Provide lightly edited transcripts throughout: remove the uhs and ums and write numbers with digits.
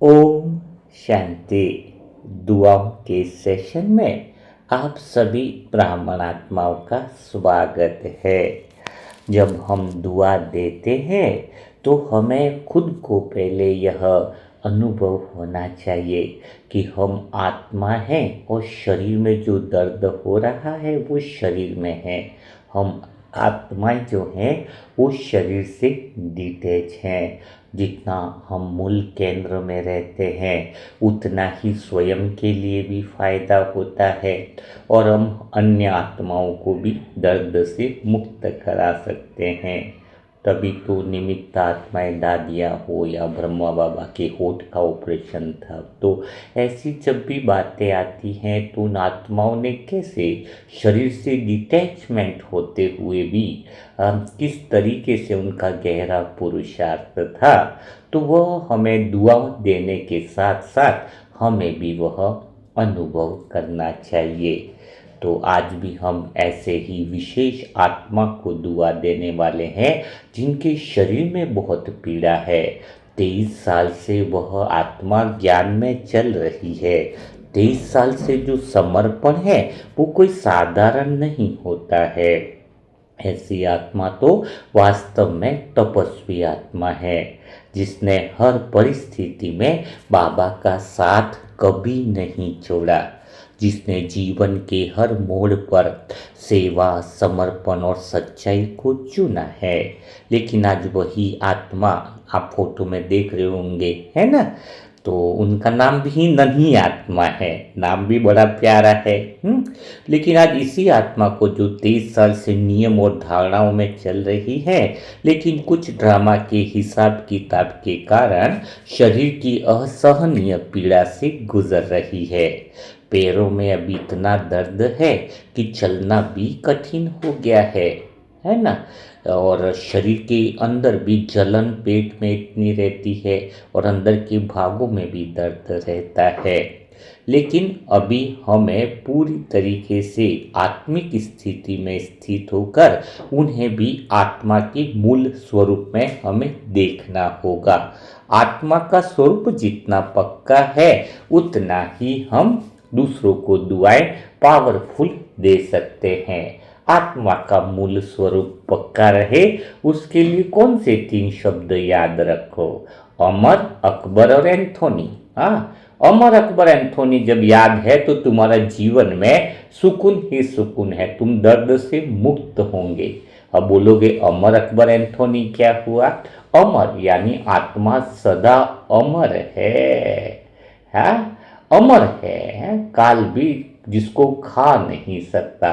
ओम शांति। दुआओं के सेशन में आप सभी ब्राह्मण आत्माओं का स्वागत है। जब हम दुआ देते हैं तो हमें खुद को पहले यह अनुभव होना चाहिए कि हम आत्मा हैं और शरीर में जो दर्द हो रहा है वो शरीर में है। हम आत्माएं जो हैं वो शरीर से डिटैच हैं। जितना हम मूल केंद्र में रहते हैं उतना ही स्वयं के लिए भी फायदा होता है और हम अन्य आत्माओं को भी दर्द से मुक्त करा सकते हैं। तभी तो निमित्त आत्माएं दादियाँ हो या ब्रह्मा बाबा के होठ का ऑपरेशन था। तो ऐसी जब भी बातें आती हैं तो उन आत्माओं ने कैसे शरीर से डिटैचमेंट होते हुए भी किस तरीके से उनका गहरा पुरुषार्थ था, तो वह हमें दुआ देने के साथ साथ हमें भी वह अनुभव करना चाहिए। तो आज भी हम ऐसे ही विशेष आत्मा को दुआ देने वाले हैं जिनके शरीर में बहुत पीड़ा है। 23 साल से वह आत्मा ज्ञान में चल रही है। 23 साल से जो समर्पण है वो कोई साधारण नहीं होता है। ऐसी आत्मा तो वास्तव में तपस्वी आत्मा है जिसने हर परिस्थिति में बाबा का साथ कभी नहीं छोड़ा, जिसने जीवन के हर मोड़ पर सेवा, समर्पण और सच्चाई को चुना है। लेकिन आज वही आत्मा आप फोटो में देख रहे होंगे, है ना? तो उनका नाम भी नन्ही आत्मा है, नाम भी बड़ा प्यारा है। लेकिन आज इसी आत्मा को जो 23 साल से नियम और धारणाओं में चल रही है, लेकिन कुछ ड्रामा के हिसाब किताब के कारण शरीर की असहनीय पीड़ा से गुजर रही है। पैरों में अभी इतना दर्द है कि चलना भी कठिन हो गया है ना? और शरीर के अंदर भी जलन पेट में इतनी रहती है और अंदर के भागों में भी दर्द रहता है। लेकिन अभी हमें पूरी तरीके से आत्मिक स्थिति में स्थित होकर उन्हें भी आत्मा के मूल स्वरूप में हमें देखना होगा। आत्मा का स्वरूप जितना पक्का है उतना ही हम दूसरों को दुआएं पावरफुल दे सकते हैं। आत्मा का मूल स्वरूप पक्का रहे उसके लिए कौन से 3 शब्द याद रखो? अमर, अकबर और एंथोनी। हाँ, अमर, अकबर, एंथोनी जब याद है तो तुम्हारा जीवन में सुकून ही सुकून है, तुम दर्द से मुक्त होंगे। अब बोलोगे अमर, अकबर, एंथोनी क्या हुआ? अमर यानी आत्मा सदा अमर है, अमर है, काल भी जिसको खा नहीं सकता,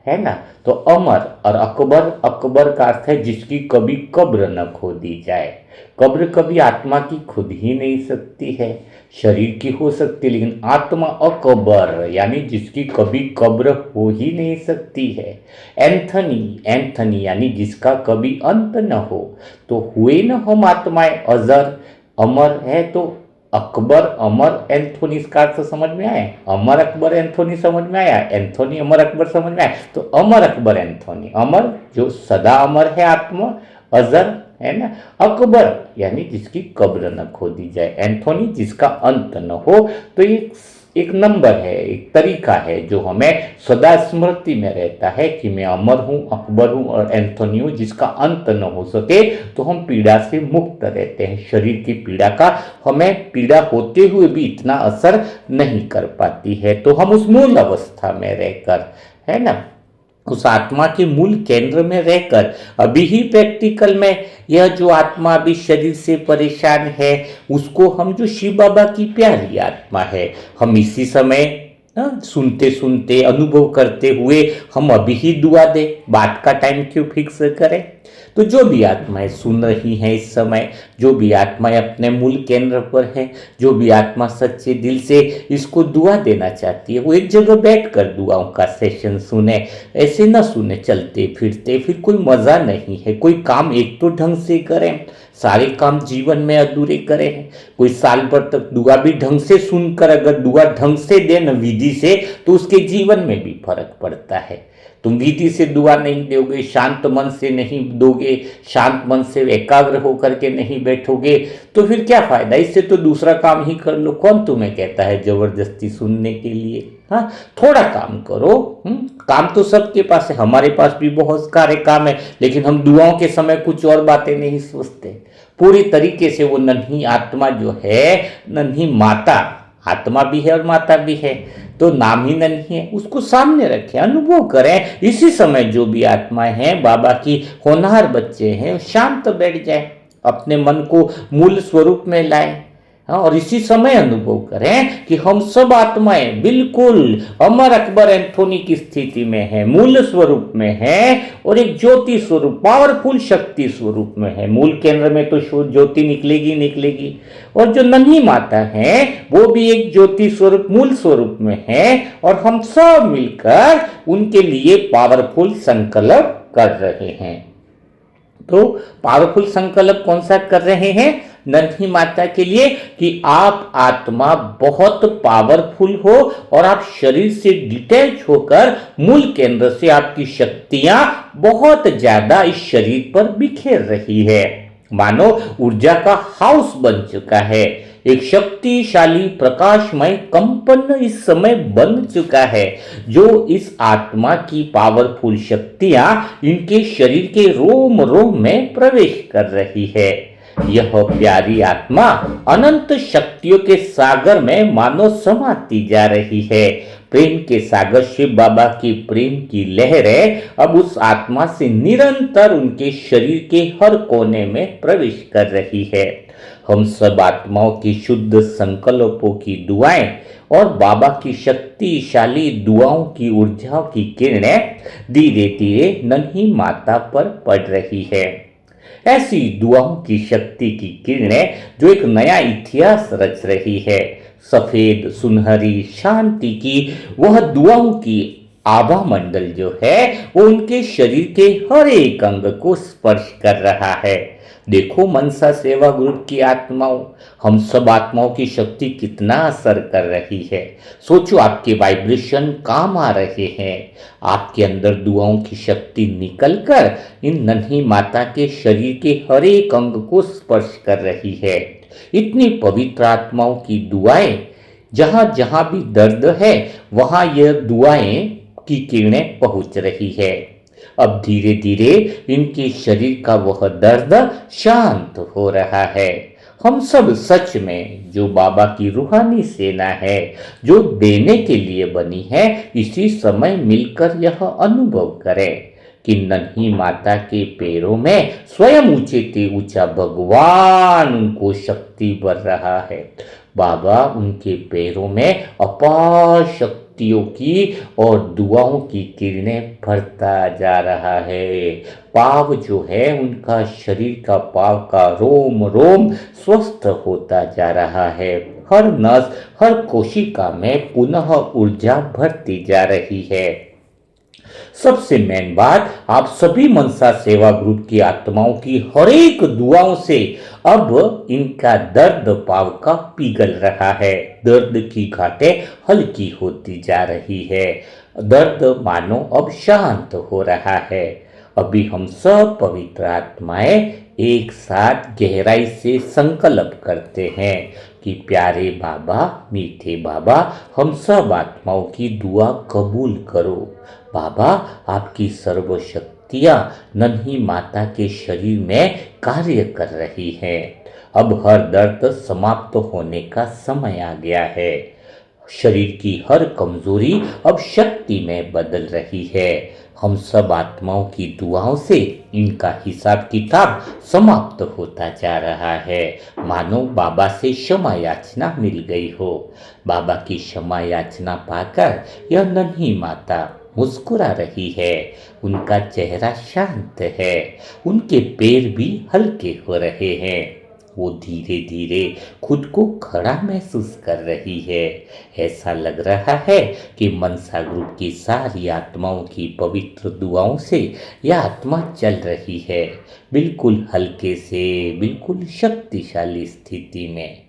है ना? तो अमर। और अकबर, अकबर का अर्थ है जिसकी कभी कब्र न खोदी जाए। कब्र कभी आत्मा की खुद ही नहीं सकती है, शरीर की हो सकती, लेकिन आत्मा अकबर यानी जिसकी कभी कब्र हो ही नहीं सकती है। एंथनी, एंथनी यानी जिसका कभी अंत न हो। तो हुए न हम आत्माएं अजर, अमर है तो अकबर, अमर, एंथोनी, इसका अर्थ समझ में आया? अमर, अकबर, एंथोनी समझ में आया? एंथोनी, अमर, अकबर समझ में आया? तो अमर, अकबर, एंथोनी। अमर जो सदा अमर है आत्मा, अजर है ना? अकबर यानी जिसकी कब्र न खोदी जाए, एंथोनी जिसका अंत न हो। तो ये एक नंबर है, एक तरीका है जो हमें सदा स्मृति में रहता है कि मैं अमर हूँ, अकबर हूँ और एंथोनी हूँ, जिसका अंत न हो सके। तो हम पीड़ा से मुक्त रहते हैं। शरीर की पीड़ा का हमें पीड़ा होते हुए भी इतना असर नहीं कर पाती है। तो हम उस मूल अवस्था में रहकर, है ना, उस आत्मा के मूल केंद्र में रहकर अभी ही प्रैक्टिकल में यह जो आत्मा अभी शरीर से परेशान है उसको हम जो शिव बाबा की प्यारी आत्मा है, हम इसी समय सुनते सुनते अनुभव करते हुए हम अभी ही दुआ दे, बात का टाइम क्यों फिक्स करें? तो जो भी आत्माएं सुन रही हैं इस समय, जो भी आत्माएं अपने मूल केंद्र पर हैं, जो भी आत्मा सच्चे दिल से इसको दुआ देना चाहती है, वो एक जगह बैठकर दुआओं का सेशन सुने। ऐसे न सुने चलते फिरते, फिर कोई मज़ा नहीं है। कोई काम एक तो ढंग से करें, सारे काम जीवन में अधूरे करे हैं। कोई साल भर तक दुआ भी ढंग से सुनकर अगर दुआ ढंग से दे न विधि से, तो उसके जीवन में भी फर्क पड़ता है। तुम विधि से दुआ नहीं दोगे, शांत मन से नहीं दोगे, शांत मन से एकाग्र होकर के नहीं बैठोगे, तो फिर क्या फायदा? इससे तो दूसरा काम ही कर लो। कौन तुम्हें कहता है जबरदस्ती सुनने के लिए? हाँ, थोड़ा काम करो। काम तो सबके पास है, हमारे पास भी बहुत सारे काम है, लेकिन हम दुआओं के समय कुछ और बातें नहीं सोचते। पूरी तरीके से वो नन्ही आत्मा जो है, नन्ही माता, आत्मा भी है और माता भी है, तो नाम ही नन्ही है, उसको सामने रखें, अनुभव करें। इसी समय जो भी आत्माएं हैं, बाबा की होनहार बच्चे हैं, शांत बैठ जाए, अपने मन को मूल स्वरूप में लाए। हाँ, और इसी समय अनुभव करें कि हम सब आत्माएं बिल्कुल अमर अकबर एंथोनी की स्थिति में है, मूल स्वरूप में है, और एक ज्योति स्वरूप, पावरफुल शक्ति स्वरूप में है। मूल केंद्र में तो ज्योति निकलेगी निकलेगी, और जो नन्ही माता है वो भी एक ज्योति स्वरूप, मूल स्वरूप में है, और हम सब मिलकर उनके लिए पावरफुल संकल्प कर रहे हैं। तो पावरफुल संकल्प कौन सा कर रहे हैं? नन्ही माता के लिए कि आप आत्मा बहुत पावरफुल हो और आप शरीर से डिटैच होकर मूल केंद्र से आपकी शक्तियां बहुत ज्यादा इस शरीर पर बिखेर रही है। मानो ऊर्जा का हाउस बन चुका है, एक शक्तिशाली प्रकाशमय कंपन इस समय बन चुका है, जो इस आत्मा की पावरफुल शक्तियां इनके शरीर के रोम रोम में प्रवेश कर रही है। यह प्यारी आत्मा अनंत शक्तियों के सागर में मानो समाती जा रही है। प्रेम के सागर शिव बाबा की प्रेम की लहरें अब उस आत्मा से निरंतर उनके शरीर के हर कोने में प्रवेश कर रही है। हम सब आत्माओं की शुद्ध संकल्पों की दुआएं और बाबा की शक्तिशाली दुआओं की ऊर्जाओं की किरणें धीरे धीरे नन्ही माता पर पड़ रही है। ऐसी दुआओं की शक्ति की किरणें जो एक नया इतिहास रच रही है। सफेद सुनहरी शांति की वह दुआओं की आभा मंडल जो है वो उनके शरीर के हर एक अंग को स्पर्श कर रहा है। देखो मनसा सेवा ग्रुप की आत्माओं, हम सब आत्माओं की शक्ति कितना असर कर रही है। सोचो, आपके वाइब्रेशन काम आ रहे हैं, आपके अंदर दुआओं की शक्ति निकलकर इन नन्ही माता के शरीर के हर एक अंग को स्पर्श कर रही है। इतनी पवित्र आत्माओं की दुआएं, जहां जहां भी दर्द है वहां यह दुआएं की किरणें पहुंच रही है। अब धीरे धीरे इनके शरीर का वह दर्द शांत हो रहा है। हम सब सच में जो बाबा की रूहानी सेना है, जो देने के लिए बनी है, इसी समय मिलकर यह अनुभव करें कि नन्ही माता के पैरों में स्वयं ऊंचे ते ऊंचा भगवान उनको शक्ति भर रहा है। बाबा उनके पैरों में अपार शक्तियों की और दुआओं की किरणें भरता जा रहा है। पाव जो है उनका, शरीर का पाव का रोम रोम स्वस्थ होता जा रहा है। हर नस, हर कोशिका में पुनः ऊर्जा भरती जा रही है। सबसे मेन बात, आप सभी मनसा सेवा ग्रुप की आत्माओं की हर एक दुआओं से अब इनका दर्द पाव का पिघल रहा है। दर्द की घाटें हल्की होती जा रही है। दर्द मानो अब शांत हो रहा है। अभी हम सब पवित्र आत्माएं एक साथ गहराई से संकल्प करते हैं कि प्यारे बाबा, मीठे बाबा, हम सब आत्माओं की दुआ कबूल करो। बाबा, आपकी सर्वशक्तियां नन्ही माता के शरीर में कार्य कर रही हैं। अब हर दर्द समाप्त होने का समय आ गया है। शरीर की हर कमजोरी अब शक्ति में बदल रही है। हम सब आत्माओं की दुआओं से इनका हिसाब किताब समाप्त होता जा रहा है। मानो बाबा से क्षमा याचना मिल गई हो। बाबा की क्षमा याचना पाकर यह नन्ही माता मुस्कुरा रही है। उनका चेहरा शांत है, उनके पैर भी हल्के हो रहे हैं। वो धीरे धीरे खुद को खड़ा महसूस कर रही है। ऐसा लग रहा है कि मनसा ग्रुप की सारी आत्माओं की पवित्र दुआओं से यह आत्मा चल रही है, बिल्कुल हल्के से, बिल्कुल शक्तिशाली स्थिति में।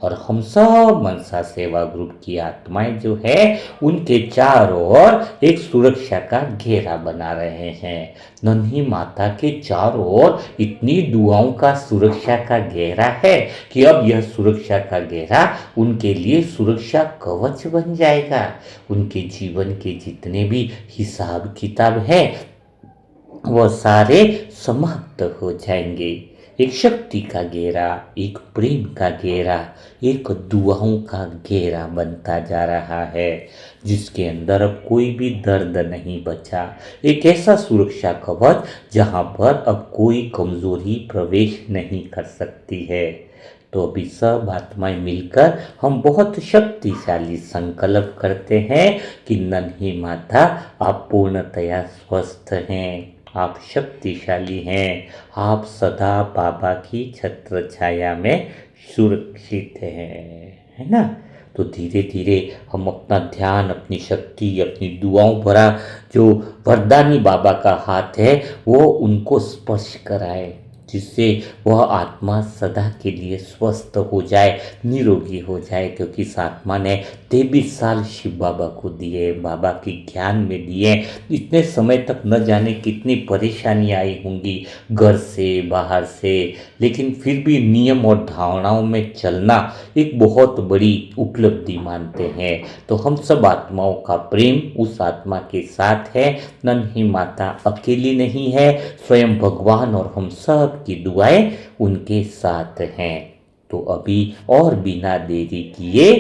और हम सब मनसा सेवा ग्रुप की आत्माएं जो है उनके चारों ओर एक सुरक्षा का घेरा बना रहे हैं। नन्ही माता के चारों ओर इतनी दुआओं का सुरक्षा का घेरा है कि अब यह सुरक्षा का घेरा उनके लिए सुरक्षा कवच बन जाएगा। उनके जीवन के जितने भी हिसाब किताब है वह सारे समाप्त हो जाएंगे। एक शक्ति का घेरा, एक प्रेम का घेरा, एक दुआओं का घेरा बनता जा रहा है जिसके अंदर अब कोई भी दर्द नहीं बचा। एक ऐसा सुरक्षा कवच जहां पर अब कोई कमजोरी प्रवेश नहीं कर सकती है। तो अभी सब आत्माएं मिलकर हम बहुत शक्तिशाली संकल्प करते हैं कि नन्ही माता आप पूर्णतया स्वस्थ हैं, आप शक्तिशाली हैं, आप सदा बाबा की छत्र छाया में सुरक्षित हैं, है ना। तो धीरे धीरे हम अपना ध्यान, अपनी शक्ति, अपनी दुआओं भरा जो वरदानी बाबा का हाथ है वो उनको स्पर्श कराए, जिससे वह आत्मा सदा के लिए स्वस्थ हो जाए, निरोगी हो जाए। क्योंकि इस आत्मा ने 23 साल शिव बाबा को दिए, बाबा के ज्ञान में दिए। इतने समय तक न जाने कितनी परेशानियां आई होंगी घर से बाहर से, लेकिन फिर भी नियम और धारणाओं में चलना एक बहुत बड़ी उपलब्धि मानते हैं। तो हम सब आत्माओं का प्रेम उस आत्मा के साथ है। नन्ही माता अकेली नहीं है, स्वयं भगवान और हम सब की दुआएं उनके साथ हैं। तो अभी और बिना देरी किए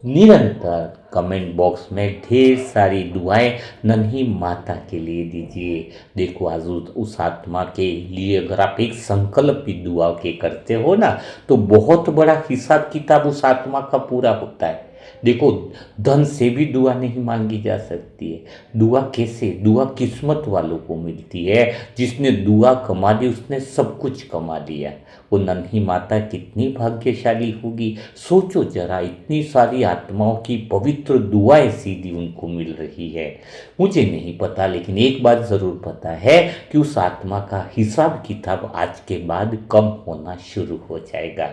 निरंतर कमेंट बॉक्स में ढेर सारी दुआएं नन्ही माता के लिए दीजिए। देखो आज उस आत्मा के लिए अगर आप एक संकल्प भी दुआ के करते हो ना तो बहुत बड़ा हिसाब किताब उस आत्मा का पूरा होता है। देखो धन से भी दुआ नहीं मांगी जा सकती है। दुआ कैसे? दुआ किस्मत वालों को मिलती है। जिसने दुआ कमा ली उसने सब कुछ कमा लिया। वो नन्ही माता कितनी भाग्यशाली होगी। सोचो जरा, इतनी सारी आत्माओं की पवित्र दुआएं सीधी उनको मिल रही है। मुझे नहीं पता, लेकिन एक बात ज़रूर पता है कि उस आत्मा का हिसाब किताब आज के बाद कम होना शुरू हो जाएगा।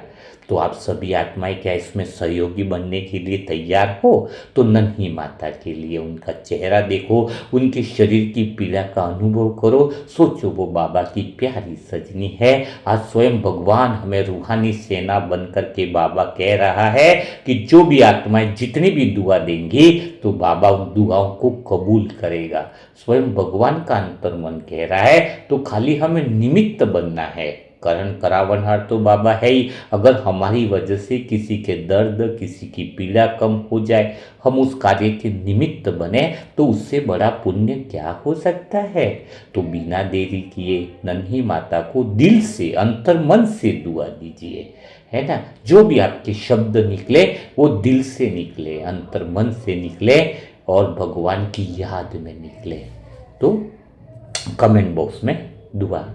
तो आप सभी आत्माएं क्या इसमें सहयोगी बनने के लिए तैयार हो? तो नन्ही माता के लिए उनका चेहरा देखो, उनके शरीर की पीड़ा का अनुभव करो, सोचो वो बाबा की प्यारी सजनी है। आज स्वयं भगवान हमें रूहानी सेना बनकर के बाबा कह रहा है कि जो भी आत्माएं जितनी भी दुआ देंगी तो बाबा उन दुआओं को कबूल करेगा। स्वयं भगवान का अंतर्मन कह रहा है। तो खाली हमें निमित्त बनना है, करण करावनहार तो बाबा है ही। अगर हमारी वजह से किसी के दर्द, किसी की पीड़ा कम हो जाए, हम उस कार्य के निमित्त बने, तो उससे बड़ा पुण्य क्या हो सकता है। तो बिना देरी किए नन्ही माता को दिल से, अंतर्मन से दुआ दीजिए, है ना। जो भी आपके शब्द निकले वो दिल से निकले, अंतर्मन से निकले और भगवान की याद में निकले। तो कमेंट बॉक्स में दुआ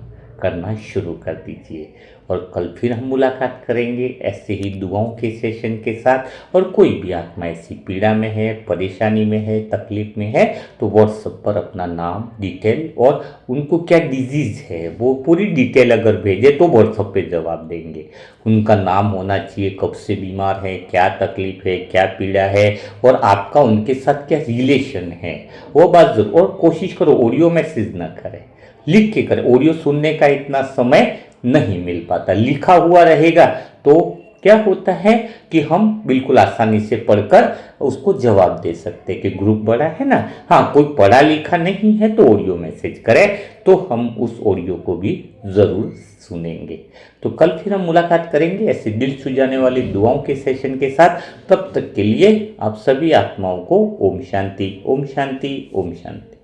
करना शुरू कर दीजिए। और कल फिर हम मुलाकात करेंगे ऐसे ही दुआओं के सेशन के साथ। और कोई भी आत्मा ऐसी पीड़ा में है, परेशानी में है, तकलीफ में है, तो व्हाट्सएप पर अपना नाम, डिटेल और उनको क्या डिजीज़ है वो पूरी डिटेल अगर भेजे तो व्हाट्सएप पे जवाब देंगे। उनका नाम होना चाहिए, कब से बीमार है, क्या तकलीफ है, क्या पीड़ा है और आपका उनके साथ क्या रिलेशन है, वो बात जरूर। और कोशिश करो ऑडियो मैसेज ना करें, लिख के करें। ऑडियो सुनने का इतना समय नहीं मिल पाता, लिखा हुआ रहेगा तो क्या होता है कि हम बिल्कुल आसानी से पढ़कर उसको जवाब दे सकते हैं कि ग्रुप बड़ा है ना। हाँ, कोई पढ़ा लिखा नहीं है तो ऑडियो मैसेज करे तो हम उस ऑडियो को भी ज़रूर सुनेंगे। तो कल फिर हम मुलाकात करेंगे ऐसे दिल छू जाने वाली दुआओं के सेशन के साथ। तब तक के लिए आप सभी आत्माओं को ओम शांति, ओम शांति, ओम शांति।